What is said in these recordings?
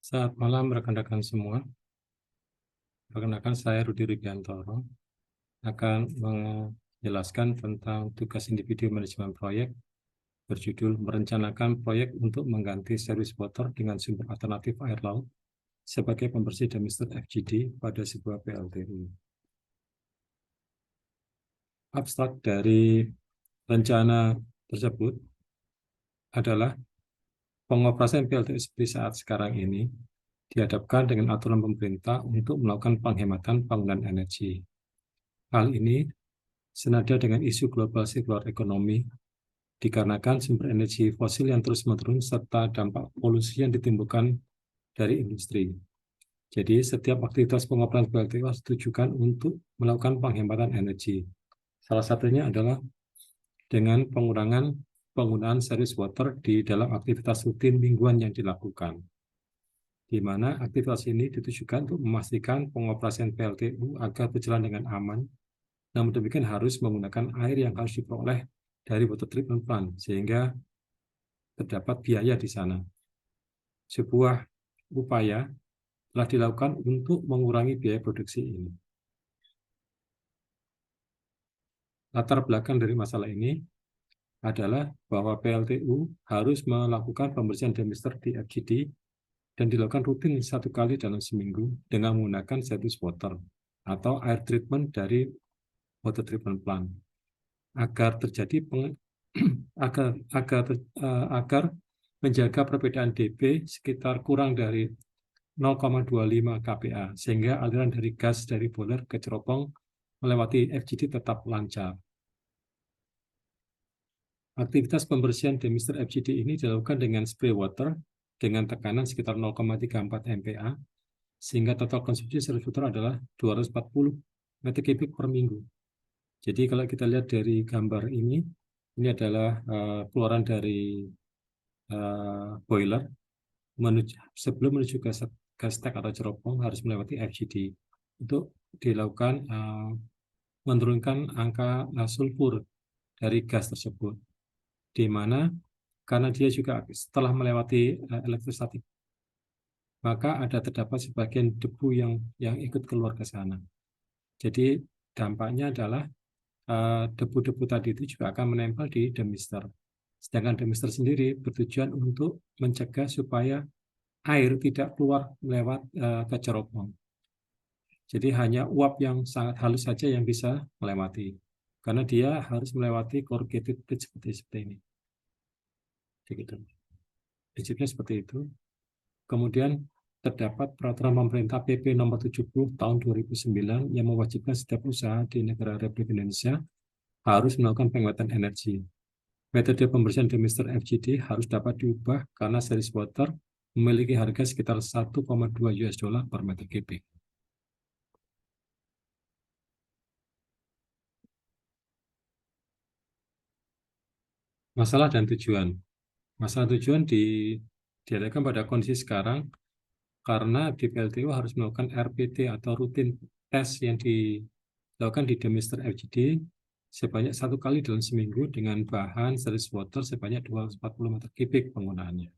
Selamat malam rekan-rekan semua. Perkenalkan saya Rudi Rubiantoro akan menjelaskan tentang tugas individu manajemen proyek berjudul merencanakan proyek untuk mengganti service water dengan sumber alternatif air laut sebagai pembersih domestik FGD pada sebuah PLTU. Abstrak dari rencana tersebut adalah pengoperasian PLTU seperti saat sekarang ini dihadapkan dengan aturan pemerintah untuk melakukan penghematan penggunaan energi. Hal ini senada dengan isu global sirkular ekonomi, dikarenakan sumber energi fosil yang terus menurun serta dampak polusi yang ditimbulkan dari industri. Jadi, setiap aktivitas pengoperasian PLTU harus ditujukan untuk melakukan penghematan energi. Salah satunya adalah dengan pengurangan penggunaan service water di dalam aktivitas rutin mingguan yang dilakukan, di mana aktivitas ini ditujukan untuk memastikan pengoperasian PLTU agar berjalan dengan aman. Namun demikian harus menggunakan air yang harus diperoleh dari water treatment plant, sehingga terdapat biaya di sana. Sebuah upaya telah dilakukan untuk mengurangi biaya produksi ini. Latar belakang dari masalah ini adalah bahwa PLTU harus melakukan pembersihan demister di FGD dan dilakukan rutin 1 kali dalam seminggu dengan menggunakan service water atau air treatment dari water treatment plant agar terjadi agar menjaga perbedaan dB sekitar kurang dari 0,25 kPa sehingga aliran dari gas dari boiler ke cerobong melewati FGD tetap lancar. Aktivitas pembersihan demister FGD ini dilakukan dengan spray water dengan tekanan sekitar 0,34 MPa sehingga total konsumsi service water adalah 240 meter kubik per minggu. Jadi kalau kita lihat dari gambar ini adalah keluaran dari boiler sebelum menuju ke gas tank atau cerobong harus melewati FGD untuk dilakukan menurunkan angka sulfur dari gas tersebut, di mana karena dia juga setelah melewati elektrostatik, maka terdapat sebagian debu yang ikut keluar ke sana. Jadi dampaknya adalah debu-debu tadi itu juga akan menempel di demister. Sedangkan demister sendiri bertujuan untuk mencegah supaya air tidak keluar lewat ke cerobong. Jadi hanya uap yang sangat halus saja yang bisa melewati, karena dia harus melewati corrugated bridge seperti ini. Begitu. Prinsipnya seperti itu. Kemudian terdapat peraturan pemerintah PP nomor 70 tahun 2009 yang mewajibkan setiap usaha di negara Republik Indonesia harus melakukan penghematan energi. Metode pembersihan demister FGD harus dapat diubah karena service water memiliki harga sekitar 1,2 US dollar per meter kubik. Masalah dan tujuan. Masalah tujuan diadakan pada kondisi sekarang karena di PLTU harus melakukan RPT atau rutin tes yang dilakukan di demister FGD sebanyak 1 kali dalam seminggu dengan bahan service water sebanyak 240 meter kubik penggunaannya.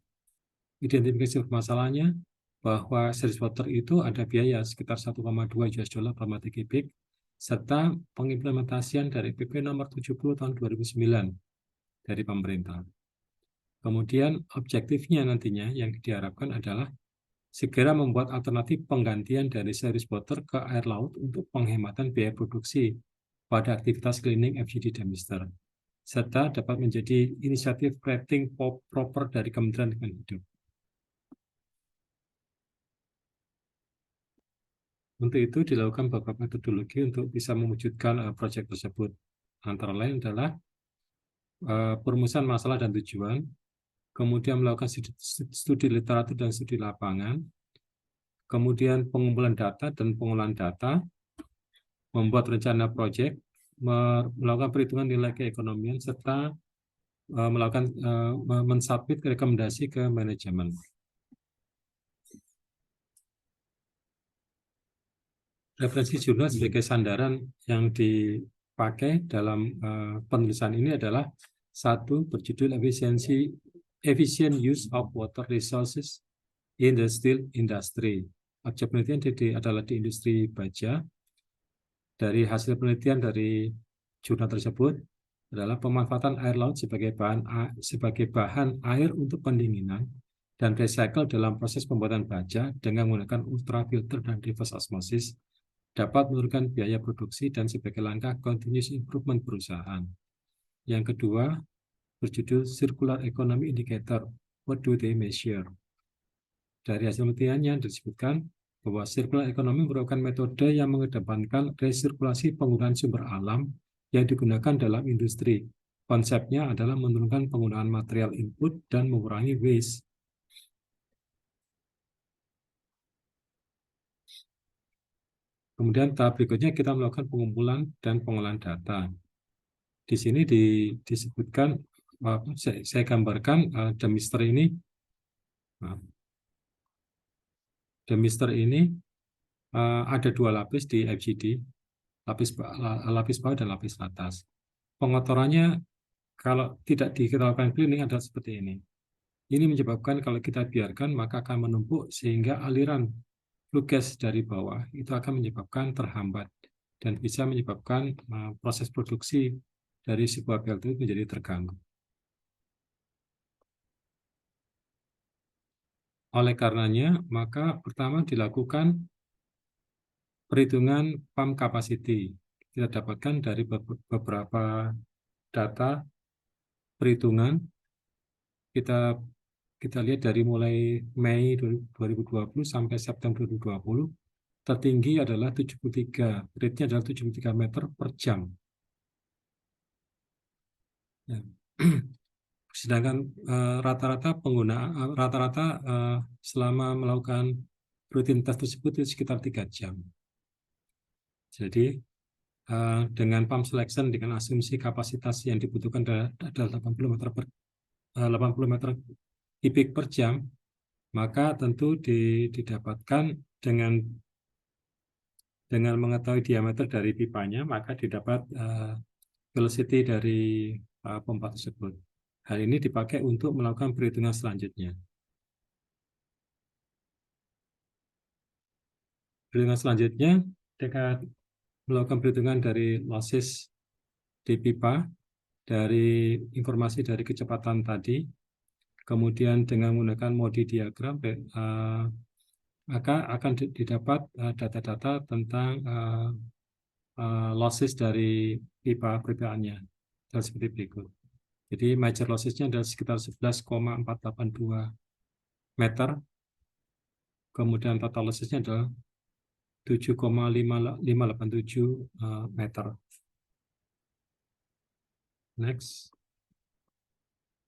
Identifikasi masalahnya bahwa service water itu ada biaya sekitar 1,2 US dollar per meter kubik serta pengimplementasian dari PP nomor 70 tahun 2009 dari pemerintah. Kemudian objektifnya nantinya yang diharapkan adalah segera membuat alternatif penggantian dari service water ke air laut untuk penghematan biaya produksi pada aktivitas cleaning FGD demister, serta dapat menjadi inisiatif rating proper dari Kementerian Lingkungan Hidup. Untuk itu dilakukan beberapa metodologi untuk bisa mewujudkan proyek tersebut. Antara lain adalah perumusan masalah dan tujuan, kemudian melakukan studi literatur dan studi lapangan, kemudian pengumpulan data dan pengolahan data, membuat rencana proyek, melakukan perhitungan nilai keekonomian, serta melakukan mensubmit rekomendasi ke manajemen. Referensi jurnal sebagai sandaran yang dipakai dalam penulisan ini adalah satu berjudul Efficient Use of Water Resources in the steel industry. Objek penelitian adalah di industri baja. Dari hasil penelitian dari jurnal tersebut adalah pemanfaatan air laut sebagai bahan air untuk pendinginan dan recycle dalam proses pembuatan baja dengan menggunakan ultraviolet dan reverse osmosis dapat menurunkan biaya produksi dan sebagai langkah continuous improvement perusahaan. Yang kedua, berjudul Circular Economy Indicator. What do they measure? Dari hasil penelitiannya disebutkan bahwa circular economy merupakan metode yang mengedepankan resirkulasi penggunaan sumber alam yang digunakan dalam industri. Konsepnya adalah menurunkan penggunaan material input dan mengurangi waste. Kemudian tahap berikutnya kita melakukan pengumpulan dan pengolahan data. Di sini disebutkan, saya gambarkan demister ini. Demister ini ada dua lapis di FGD, lapis bawah dan lapis atas. Pengotorannya kalau tidak diketahui cleaning adalah seperti ini. Ini menyebabkan kalau kita biarkan maka akan menumpuk sehingga aliran flue gas dari bawah itu akan menyebabkan terhambat dan bisa menyebabkan proses produksi dari sebuah PLTU menjadi terganggu. Oleh karenanya, maka pertama dilakukan perhitungan pump capacity. Kita dapatkan dari beberapa data perhitungan. Kita lihat dari mulai Mei 2020 sampai September 2020, tertinggi adalah 73, rate-nya adalah 73 meter per jam. Ya. Sedangkan rata-rata selama melakukan rutinitas tersebut itu sekitar 3 jam. Jadi dengan pump selection dengan asumsi kapasitas yang dibutuhkan adalah 80 meter kubik per jam, maka tentu didapatkan dengan mengetahui diameter dari pipanya, maka didapat velocity dari pompa tersebut. Hal ini dipakai untuk melakukan perhitungan selanjutnya. Perhitungan selanjutnya, kita melakukan perhitungan dari losses di pipa, dari informasi dari kecepatan tadi, kemudian dengan menggunakan modi diagram, maka akan didapat data-data tentang losses dari pipa perpipaannya. Seperti berikut. Jadi major lossesnya adalah sekitar 11,482 meter. Kemudian total lossesnya adalah 7,587 meter. Next.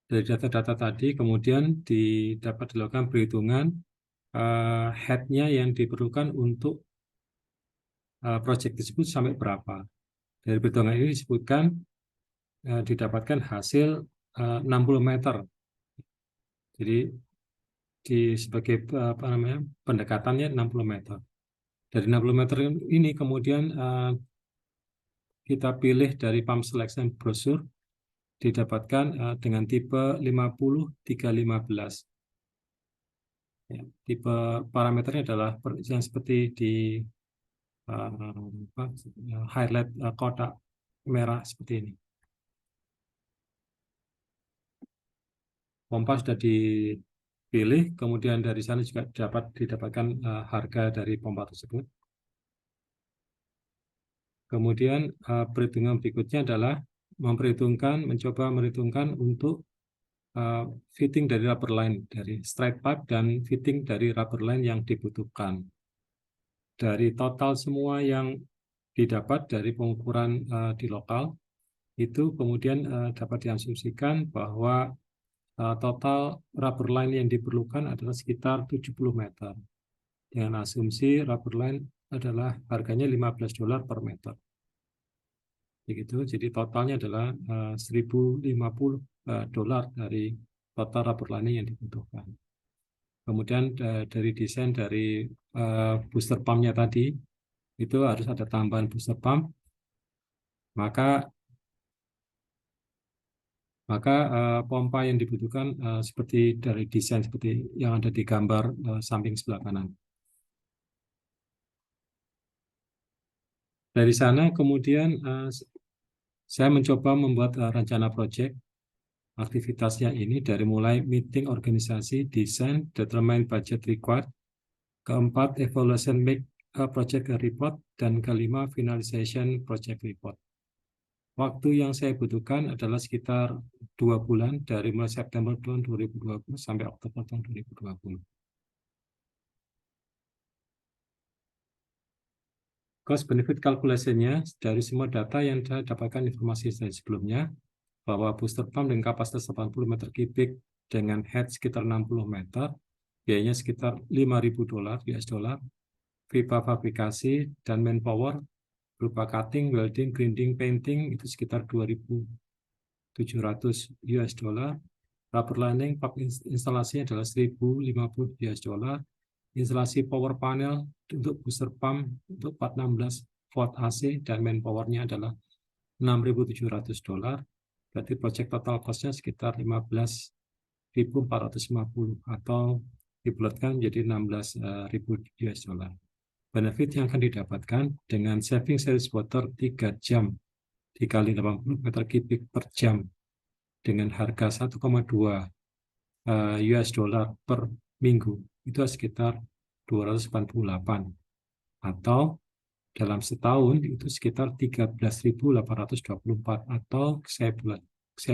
Dari data-data tadi kemudian dapat dilakukan perhitungan head-nya yang diperlukan untuk proyek tersebut sampai berapa. Dari perhitungan ini disebutkan didapatkan hasil 60 meter. Jadi sebagai pendekatannya 60 meter. Dari 60 meter ini kemudian kita pilih dari pump selection brosur, didapatkan dengan tipe 50-315. Ya, tipe parameternya adalah yang seperti di highlight kotak merah seperti ini. Pompa sudah dipilih, kemudian dari sana juga dapat didapatkan harga dari pompa tersebut. Kemudian perhitungan berikutnya adalah mencoba memperhitungkan untuk fitting dari rubber line, dari straight pipe dan fitting dari rubber line yang dibutuhkan. Dari total semua yang didapat dari pengukuran di lokal, itu kemudian dapat diasumsikan bahwa total rubber line yang diperlukan adalah sekitar 70 meter. Dengan asumsi rubber line adalah harganya $15 per meter. Begitu, jadi totalnya adalah $1.050 dari total rubber line yang dibutuhkan. Kemudian dari desain dari booster pump-nya tadi, itu harus ada tambahan booster pump, maka Maka pompa yang dibutuhkan seperti dari desain seperti yang ada di gambar samping sebelah kanan. Dari sana kemudian saya mencoba membuat rencana proyek. Aktivitasnya ini dari mulai meeting organisasi, desain, determine budget required, keempat evaluation make a project report, dan kelima finalization project report. Waktu yang saya butuhkan adalah sekitar 2 bulan dari mulai September tahun 2020 sampai Oktober tahun 2020. Cost benefit calculation-nya dari semua data yang saya dapatkan informasi dari sebelumnya, bahwa booster pump dengan kapasitas 80 meter kubik dengan head sekitar 60 meter, biayanya sekitar $5.000 US dollar, pipa fabrikasi dan manpower berupa cutting, welding, grinding, painting itu sekitar 2.700 US dollar, rubber lining pump instalasinya adalah 1.050 US dollar, instalasi power panel untuk booster pump untuk 416 volt AC dan manpowernya adalah 6.700 dolar. Berarti project total cost-nya sekitar 15.450 atau dibulatkan menjadi 16.000 US dollar. Benefit yang akan didapatkan dengan saving series water 3 jam dikali 80 meter kubik per jam dengan harga 1,2 US dollar per minggu itu sekitar 288 atau dalam setahun itu sekitar 13.824 atau saya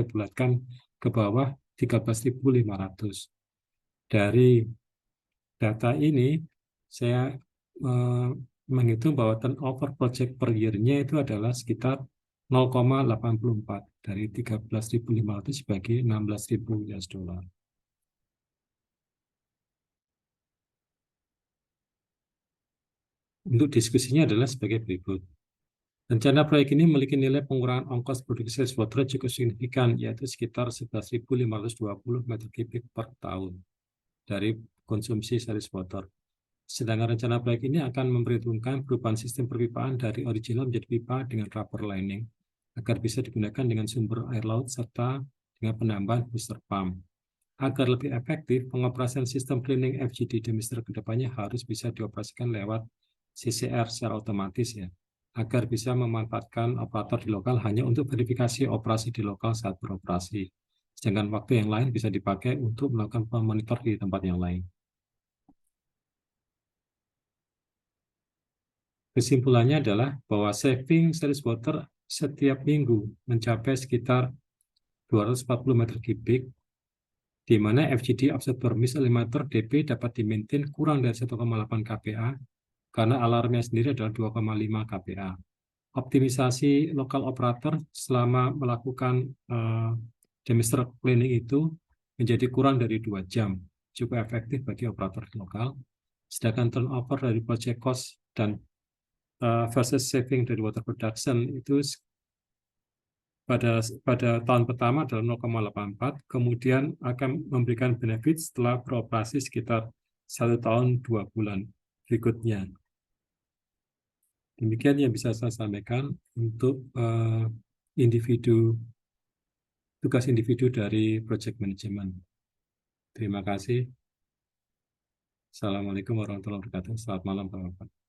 bulatkan ke bawah 13.500. Dari data ini saya menghitung bahwa turnover project per year-nya itu adalah sekitar 0,84 dari 13.500 sebagai 16.000 US dollar. Untuk diskusinya adalah sebagai berikut. Rencana proyek ini memiliki nilai pengurangan ongkos produksi water cukup signifikan, yaitu sekitar 11.520 meter kubik per tahun dari konsumsi series water. Sedangkan rencana proyek ini akan memperhitungkan perubahan sistem perpipaan dari original menjadi pipa dengan rubber lining agar bisa digunakan dengan sumber air laut serta dengan penambahan booster pump. Agar lebih efektif, pengoperasian sistem cleaning FGD Demister kedepannya harus bisa dioperasikan lewat CCR secara otomatis ya, agar bisa memanfaatkan operator di lokal hanya untuk verifikasi operasi di lokal saat beroperasi. Sedangkan waktu yang lain bisa dipakai untuk melakukan pemonitor di tempat yang lain. Kesimpulannya adalah bahwa saving series water setiap minggu mencapai sekitar 240 meter kubik, di mana FGD offset per miss limiter DP dapat dimaintain kurang dari 1,8 kPa, karena alarmnya sendiri adalah 2,5 kPa. Optimisasi lokal operator selama melakukan demister cleaning itu menjadi kurang dari 2 jam, cukup efektif bagi operator lokal. Sedangkan turnover dari project cost dan versus saving dari water production itu pada tahun pertama adalah 0,84, kemudian akan memberikan benefit setelah beroperasi sekitar 1 tahun 2 bulan berikutnya. Demikian yang bisa saya sampaikan untuk tugas individu dari project management. Terima kasih. Assalamualaikum warahmatullahi wabarakatuh. Selamat malam, Bapak.